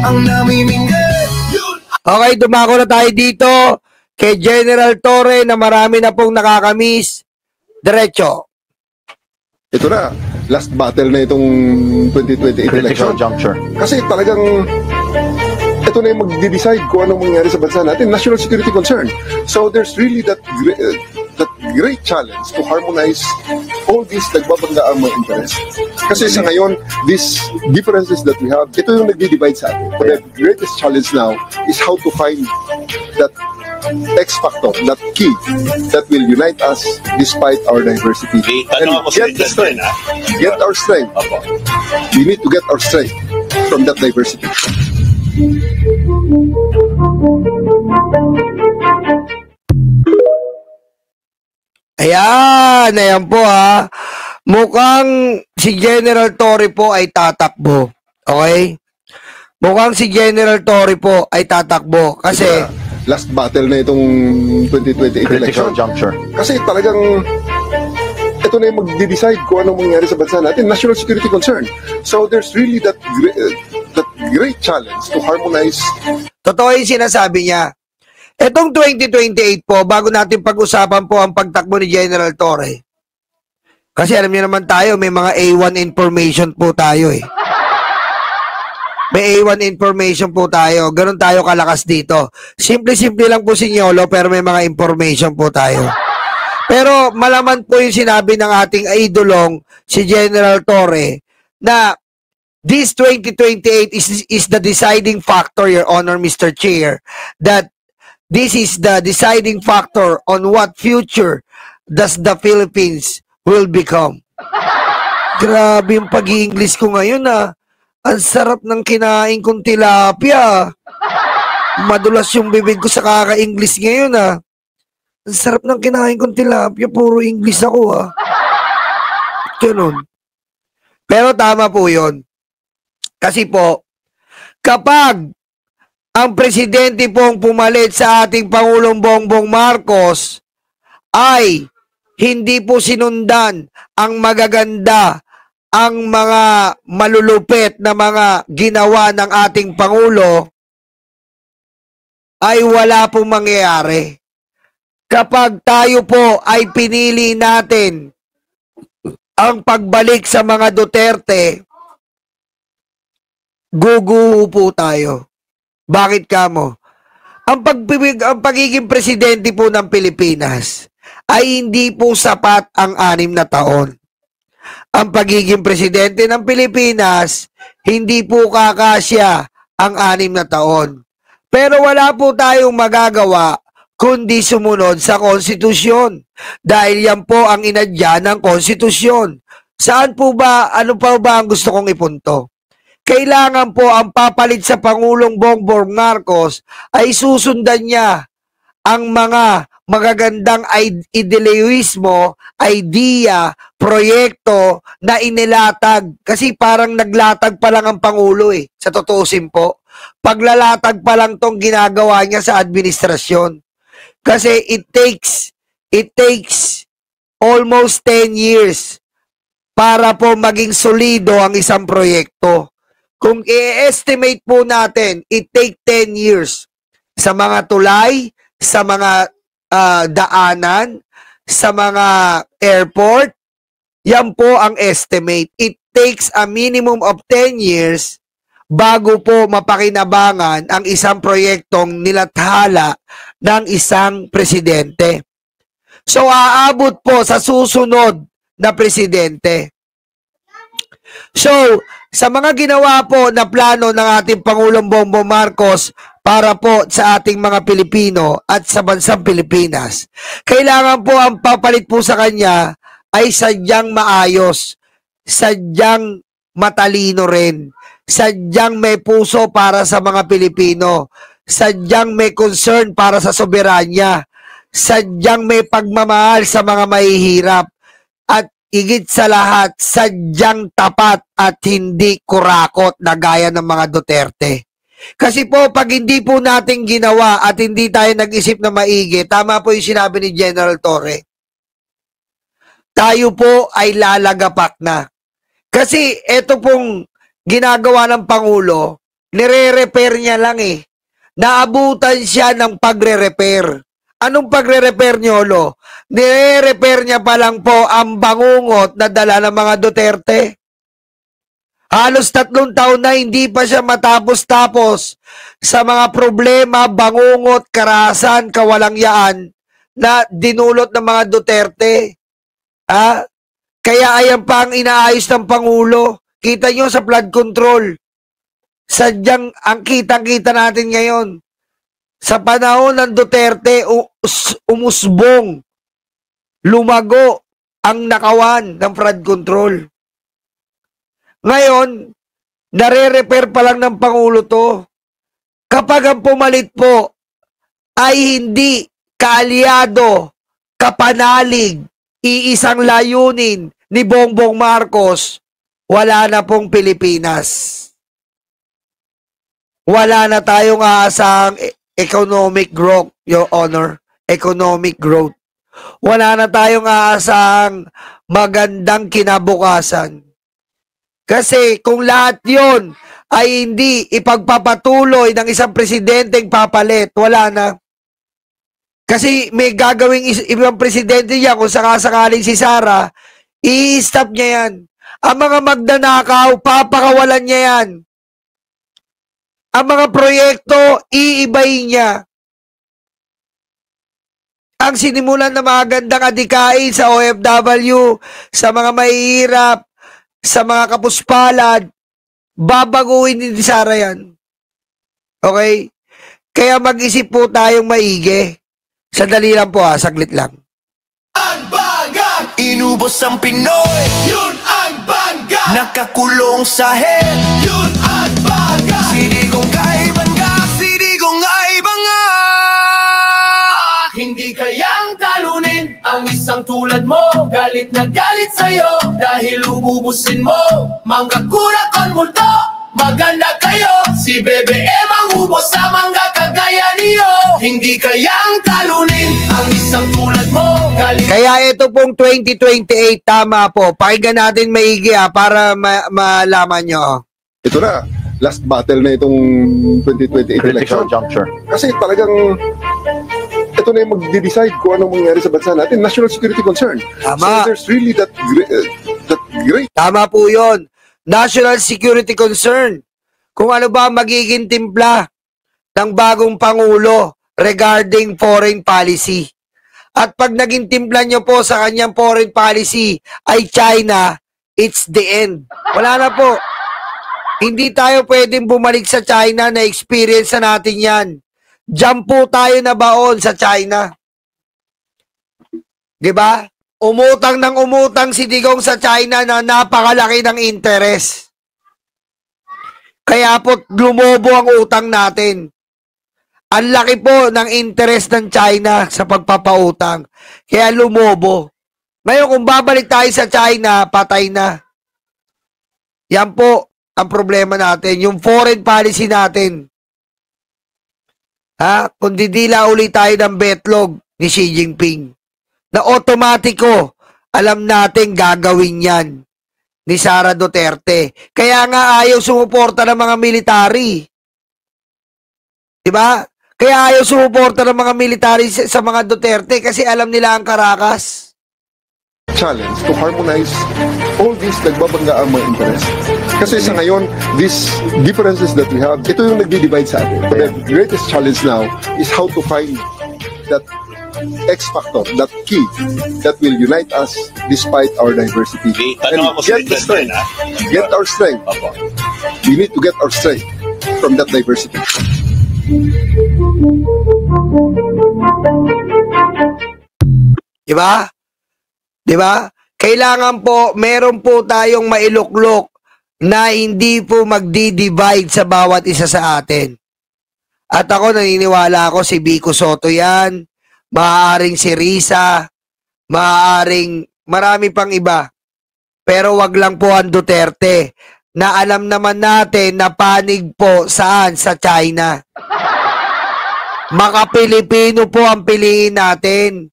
ang namiminggan. Okay, dumako na tayo dito kay General Torre na marami na pong nakakamiss. Diretso. Ito na, last battle na itong 2028 election. Juncture. Kasi talagang ito na yung magde-decide kung anong mangyari sa bansa natin, national security concern. So there's really that great challenge to harmonize all these nagbabanggaang mga interest. Kasi sa ngayon, these differences that we have, ito yung nagdi-divide sa atin. But the greatest challenge now is how to find that X factor, that key that will unite us despite our diversity. And get the strength. Get our strength. We need to get our strength from that diversity. Ayan po ha. Mukhang si General Torre po ay tatakbo. Okay? Mukhang si General Torre po ay tatakbo kasi last battle na itong 2028 election. Juncture. Kasi talagang ito na yung magde-decide kung anong mangyari sa bansa natin, national security concern. So there's really that great challenge to harmonize. Totoo yung sinasabi niya. Etong 2028 po, bago natin pag-usapan po ang pagtakbo ni General Torre. Kasi alam niyo naman tayo, may mga A1 information po tayo eh. May A1 information po tayo. Ganun tayo kalakas dito. Simple-simple lang po si Nyolo, pero may mga information po tayo. Pero malaman po yung sinabi ng ating idolong, si General Torre, na this 2028 is the deciding factor, Your Honor, Mr. Chair, that this is the deciding factor on what future does the Philippines will become. Grabe yung pag-i-English ko ngayon ah. Ang sarap ng kinain kong tilapia. Madulas yung bibig ko sa kaka-English ngayon ah. Ang sarap ng kinain kong tilapia. Puro English ako ah. Ganun. Pero tama po yun. Kasi po, kapag ang presidente pong pumalit sa ating Pangulong Bongbong Marcos ay hindi po sinundan ang magaganda, ang mga malulupit na mga ginawa ng ating Pangulo, ay wala pong mangyayari. Kapag tayo po ay pinili natin ang pagbalik sa mga Duterte, guguho po tayo. Bakit kamo? Ang pagiging presidente po ng Pilipinas ay hindi po sapat ang 6 na taon. Ang pagiging presidente ng Pilipinas, hindi po kakasya ang 6 na taon. Pero wala po tayong magagawa kundi sumunod sa konstitusyon. Dahil yan po ang inadya ng konstitusyon. Saan po ba, ano pa ba ang gusto kong ipunto? Kailangan po ang papalit sa Pangulong Bongbong Marcos ay susundan niya ang mga magagandang idealismo, idea, proyekto na inilatag. Kasi parang naglatag pa lang ang Pangulo eh, sa tutusin po. Paglalatag pa lang tong ginagawa niya sa administrasyon. Kasi it takes almost 10 years para po maging solido ang isang proyekto. Kung i-estimate po natin, it take 10 years sa mga tulay, sa mga daanan, sa mga airport, yan po ang estimate. It takes a minimum of 10 years bago po mapakinabangan ang isang proyektong nilathala ng isang presidente. So, aabot po sa susunod na presidente. So, sa mga ginawa po na plano ng ating Pangulong Bongbong Marcos para po sa ating mga Pilipino at sa bansang Pilipinas, kailangan po ang papalit po sa kanya ay sadyang maayos, sadyang matalino rin, sadyang may puso para sa mga Pilipino, sadyang may concern para sa soberanya, sadyang may pagmamahal sa mga mahihirap, at higit sa lahat, sadyang tapat at hindi kurakot na gaya ng mga Duterte. Kasi po, pag hindi po natin ginawa at hindi tayo nag-isip na maigi, tama po yung sinabi ni General Torre, tayo po ay lalagapak na. Kasi ito pong ginagawa ng Pangulo, nire-repair niya lang eh. Naabutan siya ng pagre-repair. Anong pagre-repair niyo, Lo? Nire-repair niya pa lang po ang bangungot na dala ng mga Duterte. Halos 3 taon na hindi pa siya matapos-tapos sa mga problema, bangungot, karahasan, kawalangyaan na dinulot ng mga Duterte. Kaya ayan pa ang inaayos ng Pangulo. Kita nyo sa flood control. Sadyang ang kitang-kita natin ngayon. Sa panahon ng Duterte, umusbong, lumago ang nakawan ng flood control. Ngayon, nare-repair pa lang ng Pangulo to. Kapag ang pumalit po ay hindi kaalyado, kapanalig, iisang layunin ni Bongbong Marcos, wala na pong Pilipinas. Wala na tayong aasang economic growth, Your Honor. Economic growth. Wala na tayong aasang magandang kinabukasan. Kasi kung lahat yon ay hindi ipagpapatuloy ng isang presidenteng papalit, wala na. Kasi may gagawing ibang presidente niya kung sakasakaling si Sara, i-stop niya yan. Ang mga magnanakaw, papakawalan niya yan. Ang mga proyekto, iibayin niya. Ang sinimulan na magandang adikain sa OFW, sa mga mahihirap, sa mga kapuspalad, babaguhin ni Sara yan. Okay? Kaya mag-isip po tayong maigi. Sandali lang po saglit lang. Ang bagang inubos ang Pinoy, yun ang bangga. Nakakulong sa head, yun ang bangga. Sinigong kaibanga, sinigong aibanga. Hindi kayang talunin ang isang tulad mo. Galit na galit sa'yo dahil ububusin mo. Manggakura kon multo, maganda kayo. Si BBM ang ubos sa mga kagaya niyo. Hindi kayang talunin ang isang tulad mo. Galit. Kaya ito pong 2028, tama po. Pakinggan natin maigi para malaman nyo. Ito na, last battle na itong 2028 election. Juncture. Kasi talagang ito na yung magde-decide kung anong mangyari sa bansa natin. National security concern. Tama. So there's really that great. Tama po yun. National security concern. Kung ano ba magiging timpla ng bagong Pangulo regarding foreign policy. At pag naging timpla nyo po sa kanyang foreign policy ay China, it's the end. Wala na po. Hindi tayo pwedeng bumalik sa China, na experience na natin yan. Diyan po tayo na baon sa China. 'Di ba? Umutang ng umutang si Digong sa China na napakalaki ng interest. Kaya po lumobo ang utang natin. Ang laki po ng interest ng China sa pagpapautang. Kaya lumobo. Ngayon kung babalik tayo sa China, patay na. Yan po ang problema natin. Yung foreign policy natin. Kung didila ulit tayo ng betlog ni Xi Jinping, na otomatiko, alam natin gagawin yan ni Sara Duterte. Kaya nga ayaw sumuporta ng mga military. Diba? Kaya ayaw sumuporta ng mga military sa mga Duterte kasi alam nila ang Caracas. Challenge to harmonize all these nagbabangga ang mga interest. Kasi sa ngayon, these differences that we have, ito yung nagdi-divide sa atin. The greatest challenge now is how to find that X factor, that key that will unite us despite our diversity. And get the strength. Get our strength. We need to get our strength from that diversity. Diba? Diba? Kailangan po, meron po tayong mailuklok na hindi po magdi-divide sa bawat isa sa atin. At ako naniniwala ako si Vico Soto yan, maaaring si Risa, maaaring marami pang iba. Pero wag lang po ang Duterte na alam naman natin na panig po saan sa China. Maka-Pilipino po ang piliin natin.